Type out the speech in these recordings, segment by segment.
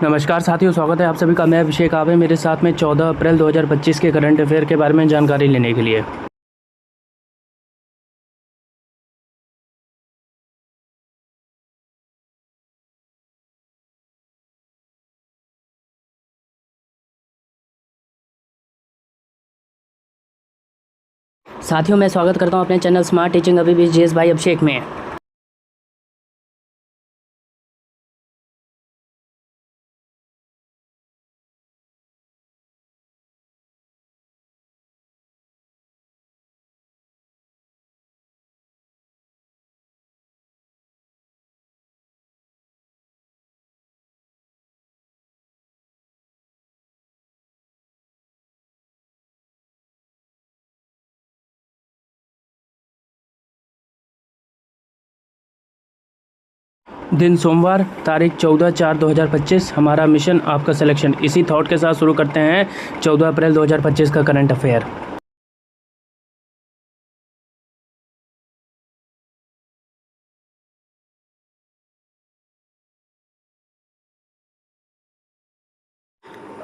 नमस्कार साथियों, स्वागत है आप सभी का। मैं अभिषेक, आप हैं मेरे साथ में 14 अप्रैल 2025 के करंट अफेयर के बारे में जानकारी लेने के लिए। साथियों, मैं स्वागत करता हूं अपने चैनल स्मार्ट टीचिंग अभी भी जीएस भाई अभिषेक में। दिन सोमवार, तारीख 14/4/2025। हमारा मिशन आपका सिलेक्शन। इसी थॉट के साथ शुरू करते हैं 14 अप्रैल 2025 का करंट अफेयर।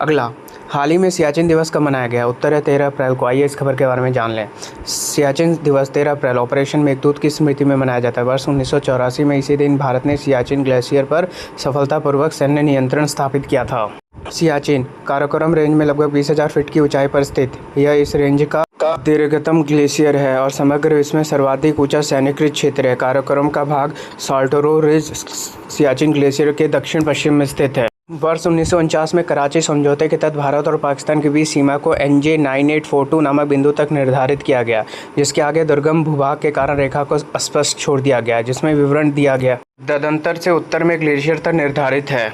अगला, हाल ही में सियाचिन दिवस कब मनाया गया? उत्तर है 13 अप्रैल को। आइए इस खबर के बारे में जान लें। सियाचिन दिवस 13 अप्रैल ऑपरेशन मेघदूत की स्मृति में मनाया जाता है। वर्ष 1984 में इसी दिन भारत ने सियाचिन ग्लेशियर पर सफलतापूर्वक सैन्य नियंत्रण स्थापित किया था। सियाचिन काराकोरम रेंज में लगभग 20,000 फीट की ऊंचाई पर स्थित यह इस रेंज का दीर्घतम ग्लेशियर है और समग्र विश्व में सर्वाधिक ऊंचा सैन्यकृत क्षेत्र है। काराकोरम का भाग साल्टोरो रिज सियाचिन ग्लेशियर के दक्षिण पश्चिम में स्थित है। वर्ष 1949 में कराची समझौते के तहत भारत और पाकिस्तान के बीच सीमा को NJ 9842 नामक बिंदु तक निर्धारित किया गया, जिसके आगे दुर्गम भूभाग के कारण रेखा को स्पष्ट छोड़ दिया गया, जिसमें विवरण दिया गया तदंतर से उत्तर में ग्लेशियर तक निर्धारित है।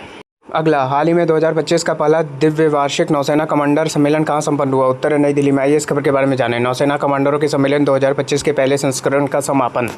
अगला, हाल ही में 2025 का पहला दिव्य वार्षिक नौसेना कमांडर सम्मेलन कहाँ संपन्न हुआ? उत्तर है नई दिल्ली में। आइए इस खबर के बारे में जानें। नौसेना कमांडरों के सम्मेलन 2025 के पहले संस्करण का समापन।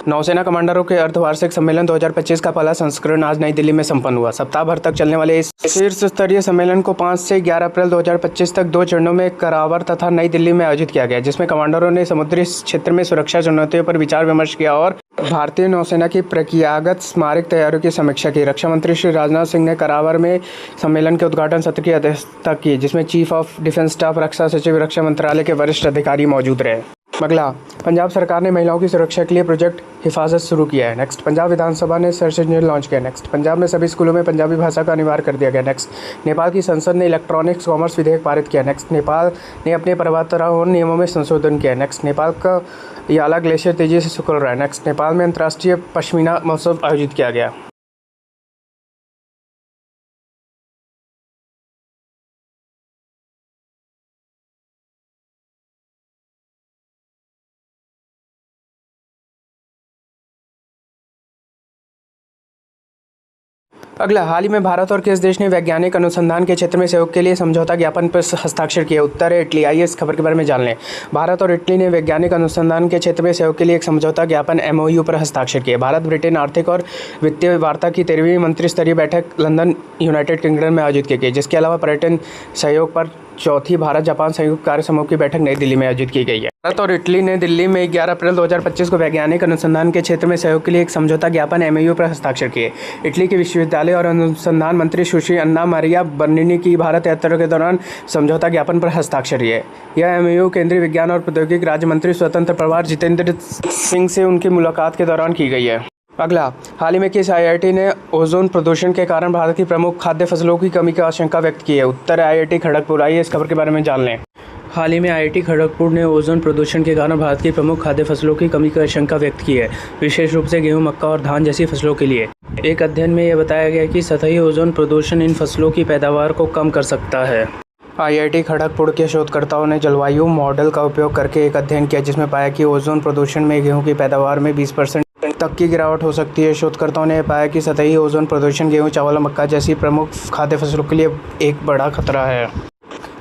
नौसेना कमांडरों के अर्धवार्षिक सम्मेलन 2025 का पहला संस्करण आज नई दिल्ली में संपन्न हुआ। सप्ताह भर तक चलने वाले इस शीर्ष स्तरीय सम्मेलन को 5 से 11 अप्रैल 2025 तक 2 चरणों में करावर तथा नई दिल्ली में आयोजित किया गया, जिसमें कमांडरों ने समुद्री क्षेत्र में सुरक्षा चुनौतियों पर विचार विमर्श किया और भारतीय नौसेना की प्रक्रियागत स्मारक तैयारियों की समीक्षा की। रक्षा मंत्री श्री राजनाथ सिंह ने करावर में सम्मेलन के उद्घाटन सत्र की अध्यक्षता की, जिसमें चीफ ऑफ डिफेंस स्टाफ, रक्षा सचिव, रक्षा मंत्रालय के वरिष्ठ अधिकारी मौजूद रहे। अगला, पंजाब सरकार ने महिलाओं की सुरक्षा के लिए प्रोजेक्ट हिफाजत शुरू किया है। नेक्स्ट, पंजाब विधानसभा ने सर्च इंजन लॉन्च किया। नेक्स्ट, पंजाब में सभी स्कूलों में पंजाबी भाषा का अनिवार्य कर दिया गया। नेक्स्ट, नेपाल की संसद ने इलेक्ट्रॉनिक्स कॉमर्स विधेयक पारित किया। नेक्स्ट, नेपाल ने अपने पर्वतारोहण नियमों में संशोधन किया। नेक्स्ट, नेपाल का याला ग्लेशियर तेजी से सिकुड़ रहा है। नेक्स्ट, नेपाल में अंतर्राष्ट्रीय पश्मीना महोत्सव आयोजित किया गया। अगला, हाल ही में भारत और किस देश ने वैज्ञानिक अनुसंधान के क्षेत्र में सहयोग के लिए समझौता ज्ञापन पर हस्ताक्षर किया? उत्तर है इटली। आइए इस खबर के बारे में जान लें। भारत और इटली ने वैज्ञानिक अनुसंधान के क्षेत्र में सहयोग के लिए एक समझौता ज्ञापन MOU पर हस्ताक्षर किए। भारत ब्रिटेन आर्थिक और वित्तीय वार्ता की 13वीं मंत्रिस्तरीय बैठक लंदन, यूनाइटेड किंगडम में आयोजित की गई, जिसके अलावा पर्यटन सहयोग पर चौथी भारत जापान संयुक्त कार्य समूह की बैठक नई दिल्ली में आयोजित की गई है। भारत और इटली ने दिल्ली में 11 अप्रैल 2025 को वैज्ञानिक अनुसंधान के क्षेत्र में सहयोग के लिए एक समझौता ज्ञापन MOU पर हस्ताक्षर किए। इटली के विश्वविद्यालय और अनुसंधान मंत्री सुश्री अन्ना मारिया बर्निनी की भारत यात्रा के दौरान समझौता ज्ञापन पर हस्ताक्षर किए। यह MOU केंद्रीय विज्ञान और प्रौद्योगिकी राज्य मंत्री स्वतंत्र प्रभार जितेंद्र सिंह से उनकी मुलाकात के दौरान की गई है। अगला, हाल ही में किस IIT ने ओजोन प्रदूषण के कारण भारत की प्रमुख खाद्य फसलों की कमी की आशंका व्यक्त की है? उत्तर है IIT खड़गपुर। आइए इस खबर के बारे में जान लें। हाल ही में IIT खड़गपुर ने ओजोन प्रदूषण के कारण भारत की प्रमुख खाद्य फसलों की कमी की आशंका व्यक्त की है, विशेष रूप से गेहूं, मक्का और धान जैसी फसलों के लिए। एक अध्ययन में यह बताया गया कि सतही ओजोन प्रदूषण इन फसलों की पैदावार को कम कर सकता है। IIT खड़गपुर के शोधकर्ताओं ने जलवायु मॉडल का उपयोग करके एक अध्ययन किया, जिसमें पाया कि ओजोन प्रदूषण में गेहूं की पैदावार में 20% तक की गिरावट हो सकती है। शोधकर्ताओं ने पाया कि सतही ओजोन प्रदूषण गेहूं, चावल और मक्का जैसी प्रमुख खाद्य फसलों के लिए एक बड़ा खतरा है।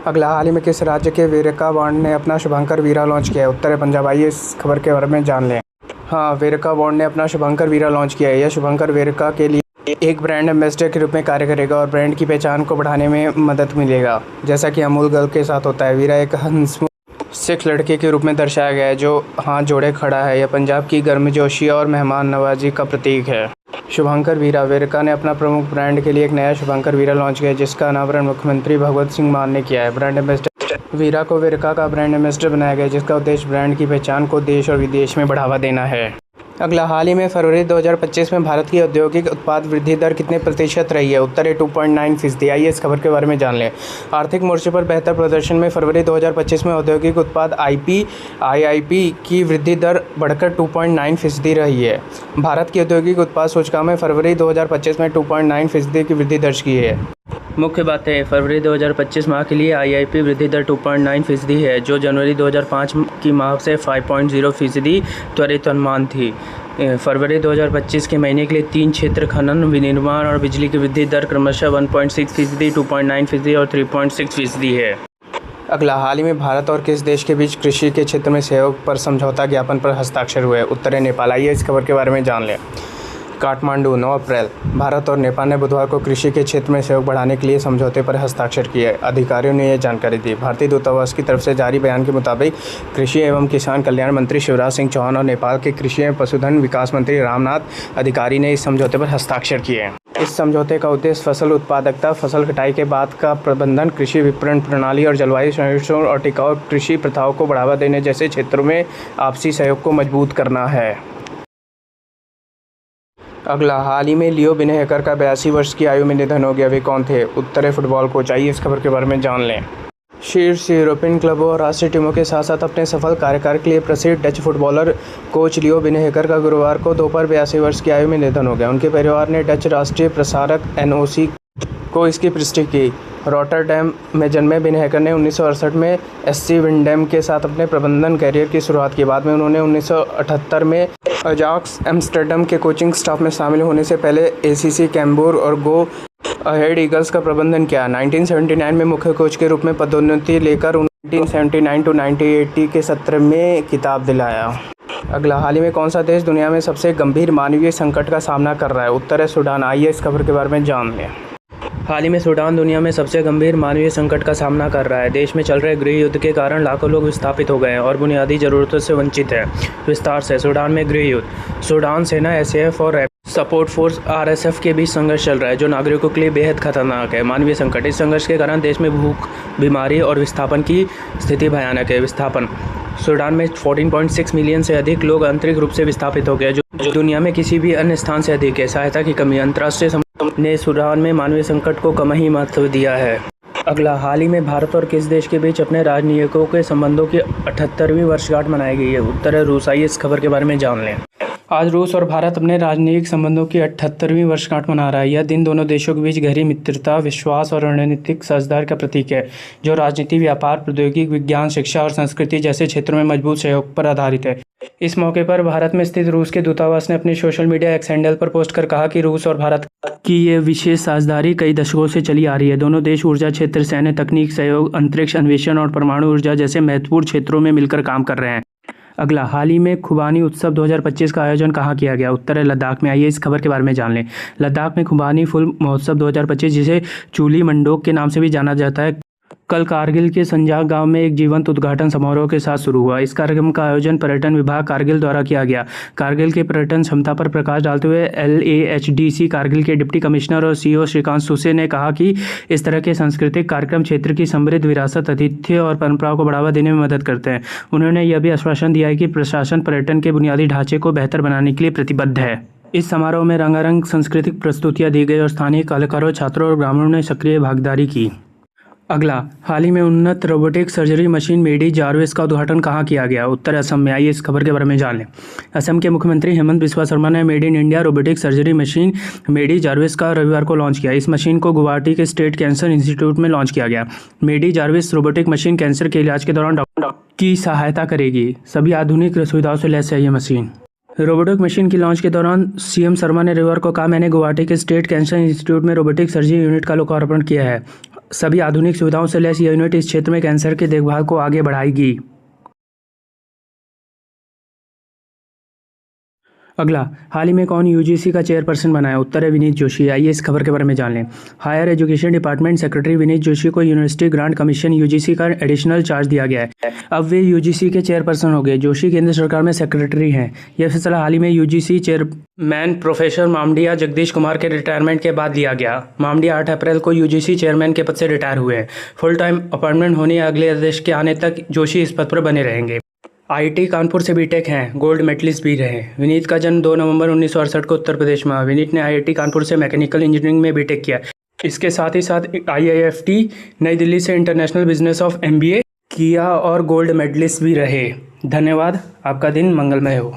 अगला, हाल ही में किस राज्य के वेरेका बॉन्ड ने अपना शुभंकर वीरा लॉन्च किया है? उत्तर है पंजाब। आइए इस खबर के बारे में जान लें। हाँ, वेरेका बॉन्ड ने अपना शुभंकर वीरा लॉन्च किया है। यह शुभंकर वेरेका के लिए एक ब्रांड एम्बेसडर के रूप में कार्य करेगा और ब्रांड की पहचान को बढ़ाने में मदद मिलेगा, जैसा कि अमूल गर्ल के साथ होता है। वीरा एक हंसमुख सिख लड़के के रूप में दर्शाया गया है जो हाथ जोड़े खड़ा है। यह पंजाब की गर्मजोशी और मेहमान नवाजी का प्रतीक है। शुभंकर वीरा वेरका ने अपना प्रमुख ब्रांड के लिए एक नया शुभंकर वीरा लॉन्च किया, जिसका अनावरण मुख्यमंत्री भगवत सिंह मान ने किया है। ब्रांड एम्बेसडर वीरा को वेरका का ब्रांड एम्बेसडर बनाया गया, जिसका उद्देश्य ब्रांड की पहचान को देश और विदेश में बढ़ावा देना है। अगला, हाल ही में फरवरी 2025 में भारत की औद्योगिक उत्पाद वृद्धि दर कितने प्रतिशत रही है? उत्तर है 2.9%। आइए इस खबर के बारे में जान लें। आर्थिक मोर्चे पर बेहतर प्रदर्शन में फरवरी 2025 में औद्योगिक उत्पाद आईआईपी की वृद्धि दर बढ़कर 2.9% रही है। भारत की औद्योगिक उत्पाद सूचकांक में फरवरी 2025 में 2.9% की वृद्धि दर्ज की है। मुख्य बातें: फरवरी 2025 माह के लिए आईआईपी वृद्धि दर 2.9% है, जो जनवरी 2005 की माह से 5.0% त्वरित अनुमान थी। फरवरी 2025 के महीने के लिए 3 क्षेत्र खनन, विनिर्माण और बिजली की वृद्धि दर क्रमशः 1.6%, 2.9% और 3.6% है। अगला, हाल ही में भारत और किस देश के बीच कृषि के क्षेत्र में सहयोग पर समझौता ज्ञापन पर हस्ताक्षर हुए? उत्तर है नेपाल। आइए इस खबर के बारे में जान लें। काठमांडू, 9 अप्रैल। भारत और नेपाल ने बुधवार को कृषि के क्षेत्र में सहयोग बढ़ाने के लिए समझौते पर हस्ताक्षर किए। अधिकारियों ने यह जानकारी दी। भारतीय दूतावास की तरफ से जारी बयान के मुताबिक कृषि एवं किसान कल्याण मंत्री शिवराज सिंह चौहान और नेपाल के कृषि एवं पशुधन विकास मंत्री रामनाथ अधिकारी ने इस समझौते पर हस्ताक्षर किए। इस समझौते का उद्देश्य फसल उत्पादकता, फसल कटाई के बाद का प्रबंधन, कृषि विपणन प्रणाली और जलवायु संरक्षण और टिकाऊ कृषि प्रथाओं को बढ़ावा देने जैसे क्षेत्रों में आपसी सहयोग को मजबूत करना है। अगला, हाल ही में लियो बिनेहकर का 82 वर्ष की आयु में निधन हो गया। वे कौन थे? उत्तर है फुटबॉल कोच। आइए इस खबर के बारे में जान लें। शीर्ष यूरोपियन क्लबों और राष्ट्रीय टीमों के साथ साथ अपने सफल कार्यकाल के लिए प्रसिद्ध डच फुटबॉलर कोच लियो बिनेहकर का गुरुवार को दोपहर 82 वर्ष की आयु में निधन हो गया। उनके परिवार ने डच राष्ट्रीय प्रसारक एनओसी को इसकी पुष्टि की। रॉटरडैम में जन्मे बिनेहकर ने 1968 में एससी विंडेम के साथ अपने प्रबंधन कैरियर की शुरुआत की। बाद में उन्होंने 1978 में अजाक्स एम्स्टर्डम के कोचिंग स्टाफ में शामिल होने से पहले एसीसी कैम्बूर और गो अहेड ईगल्स का प्रबंधन किया। 1979 में मुख्य कोच के रूप में पदोन्नति लेकर 1979 टू 1980 के सत्र में खिताब दिलाया। अगला, हाल ही में कौन सा देश दुनिया में सबसे गंभीर मानवीय संकट का सामना कर रहा है? उत्तर है सूडान। आइए इस खबर के बारे में जान लें। हाल ही में सूडान दुनिया में सबसे गंभीर मानवीय संकट का सामना कर रहा है। देश में चल रहे गृह युद्ध के कारण लाखों लोग विस्थापित हो गए हैं और बुनियादी जरूरतों से वंचित हैं। विस्तार से, सूडान में गृह युद्ध। सूडान सेना एसएएफ और सपोर्ट फोर्स आरएसएफ के बीच संघर्ष चल रहा है, जो नागरिकों के लिए बेहद खतरनाक है। मानवीय संकट: इस संघर्ष के कारण देश में भूख, बीमारी और विस्थापन की स्थिति भयानक है। विस्थापन: सूडान में 14.6 मिलियन से अधिक लोग आंतरिक रूप से विस्थापित हो गए, जो दुनिया में किसी भी अन्य स्थान से अधिक है। सहायता की कमी: अंतर्राष्ट्रीय ने सूडान में मानवीय संकट को कम ही महत्व दिया है। अगला, हाल ही में भारत और किस देश के बीच अपने राजनयिकों के संबंधों की 78वीं वर्षगांठ मनाई गई है? उत्तर है रूस। आइए इस खबर के बारे में जान लें। आज रूस और भारत अपने राजनयिक संबंधों की 78वीं वर्षगांठ मना रहा है। यह दिन दोनों देशों के बीच गहरी मित्रता, विश्वास और रणनीतिक साझेदारी का प्रतीक है, जो राजनीति, व्यापार, प्रौद्योगिकी, विज्ञान, शिक्षा और संस्कृति जैसे क्षेत्रों में मजबूत सहयोग पर आधारित है। इस मौके पर भारत में स्थित रूस के दूतावास ने अपने सोशल मीडिया एक्स हैंडल पर पोस्ट कर कहा कि रूस और भारत की ये विशेष साझेदारी कई दशकों से चली आ रही है। दोनों देश ऊर्जा क्षेत्र, सैन्य तकनीक सहयोग, अंतरिक्ष अन्वेषण और परमाणु ऊर्जा जैसे महत्वपूर्ण क्षेत्रों में मिलकर काम कर रहे हैं। अगला, हाल ही में खुबानी उत्सव 2025 का आयोजन कहाँ किया गया? उत्तर है लद्दाख में। आइए इस खबर के बारे में जान लें। लद्दाख में खुबानी फुल महोत्सव 2025, जिसे चूली मंडोक के नाम से भी जाना जाता है, कल कारगिल के संजाक गांव में एक जीवंत उद्घाटन समारोह के साथ शुरू हुआ। इस कार्यक्रम का आयोजन पर्यटन विभाग कारगिल द्वारा किया गया। कारगिल के पर्यटन क्षमता पर प्रकाश डालते हुए LAHDC कारगिल के डिप्टी कमिश्नर और CEO श्रीकांत सुसे ने कहा कि इस तरह के सांस्कृतिक कार्यक्रम क्षेत्र की समृद्ध विरासत, आतिथ्य और परंपराओं को बढ़ावा देने में मदद करते हैं। उन्होंने यह भी आश्वासन दिया है कि प्रशासन पर्यटन के बुनियादी ढांचे को बेहतर बनाने के लिए प्रतिबद्ध है। इस समारोह में रंगारंग सांस्कृतिक प्रस्तुतियां दी गई और स्थानीय कलाकारों, छात्रों और ग्रामीणों ने सक्रिय भागीदारी की। अगला, हाल ही में उन्नत robotic surgery machine Medi Jarvis का उद्घाटन कहाँ किया गया? उत्तर असम में। आइए इस खबर के बारे में जान लें। असम के मुख्यमंत्री हेमंत बिस्वा शर्मा ने made in India robotic surgery machine Medi Jarvis का रविवार को लॉन्च किया। इस मशीन को गुवाहाटी के स्टेट कैंसर इंस्टीट्यूट में लॉन्च किया गया। मेडी जार्विस रोबोटिक मशीन कैंसर के इलाज के दौरान डॉक्टर की सहायता करेगी। सभी आधुनिक सुविधाओं से लैस है ये मशीन। रोबोटिक मशीन की लॉन्च के दौरान CM शर्मा ने रविवार को कहा, मैंने गुवाहाटी के स्टेट कैंसर इंस्टीट्यूट में रोबोटिक सर्जरी यूनिट का लोकार्पण किया है। सभी आधुनिक सुविधाओं से लैस यह यूनिट इस क्षेत्र में कैंसर की देखभाल को आगे बढ़ाएगी। अगला, हाल ही में कौन यूजीसी का चेयरपर्सन बना है? उत्तर है विनीत जोशी। आइए इस खबर के बारे में जान लें। Higher education department secretary Vineet Joshi को यूनिवर्सिटी ग्रांट कमीशन यूजीसी का एडिशनल चार्ज दिया गया है। अब वे यूजीसी के चेयरपर्सन हो गए। जोशी केंद्र सरकार में सेक्रेटरी हैं। यह फैसला हाल ही में UGC chairman professor Mamidala Jagadish Kumar के रिटायरमेंट के बाद लिया गया। मामडिया 8 अप्रैल को यूजीसी चेयरमैन के पद से रिटायर हुए हैं। फुल टाइम अपॉइंटमेंट होने या अगले आदेश के आने तक जोशी इस पद पर बने रहेंगे। आईआईटी कानपुर से बीटेक हैं, गोल्ड मेडलिस्ट भी रहे। विनीत का जन्म 2 नवंबर 1968 को उत्तर प्रदेश में हुआ। विनीत ने आईआईटी कानपुर से मैकेनिकल इंजीनियरिंग में बीटेक किया। इसके साथ ही आईआईएफटी नई दिल्ली से इंटरनेशनल बिजनेस ऑफ एमबीए किया और गोल्ड मेडलिस्ट भी रहे। धन्यवाद। आपका दिन मंगलमय हो।